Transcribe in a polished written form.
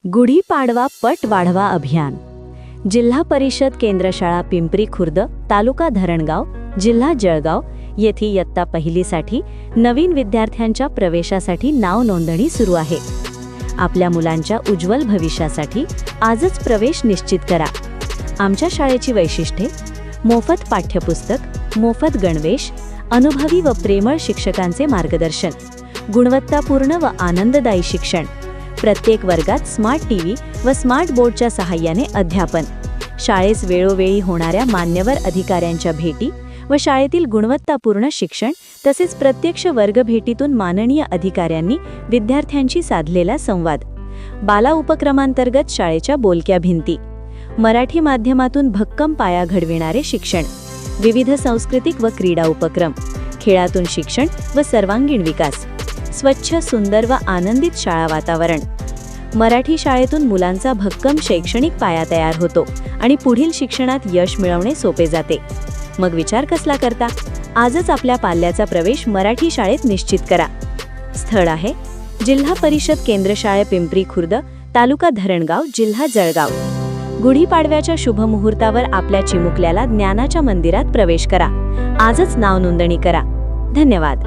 गुढीपाडवा पट वाढवा अभियान. जिल्हा परिषद केंद्र शाळा पिंपरी खुर्द, तालुका धरणगाव, जिल्हा जळगाव येथे इयत्ता पहिलीसाठी नवीन विद्यार्थ्यांच्या प्रवेशासाठी नाव नोंदणी सुरू आहे. आपल्या मुलांच्या उज्ज्वल भविष्यासाठी आजच प्रवेश निश्चित करा. आमच्या शाळेची वैशिष्ट्ये: मोफत पाठ्यपुस्तक, मोफत गणवेश, अनुभवी व प्रेमळ शिक्षकांचे मार्गदर्शन, गुणवत्तापूर्ण व आनंददायी शिक्षण, प्रत्येक वर्गात स्मार्ट टीव्ही व स्मार्ट बोर्डच्या सहाय्याने अध्यापन, शाळेस वेळोवेळी होणाऱ्या मान्यवर अधिकाऱ्यांच्या भेटी व शाळेतील गुणवत्तापूर्ण शिक्षण तसेच प्रत्यक्ष वर्गभेटीतून माननीय अधिकाऱ्यांनी विद्यार्थ्यांशी साधलेला संवाद, बाला उपक्रमांतर्गत शाळेच्या बोलक्या भिंती, मराठी माध्यमातून भक्कम पाया घडविणारे शिक्षण, विविध सांस्कृतिक व क्रीडा उपक्रम, खेळातून शिक्षण व सर्वांगीण विकास, स्वच्छ, सुंदर व आनंदित शाळा वातावरण. मराठी शाळेतून मुलांचा भक्कम शैक्षणिक पाया तयार होतो आणि पुढील शिक्षणात यश मिळवणे सोपे जाते. मग विचार कसला करता? आजच आपल्या पाल्याचा प्रवेश मराठी शाळेत निश्चित करा. स्थळ आहे जिल्हा परिषद केंद्र शाळा पिंपरी खुर्द, तालुका धरणगाव, जिल्हा जळगाव. गुढीपाडव्याच्या शुभ मुहूर्तावर आपल्या चिमुकल्याला ज्ञानाच्या मंदिरात प्रवेश करा. आजच नाव नोंदणी करा. धन्यवाद.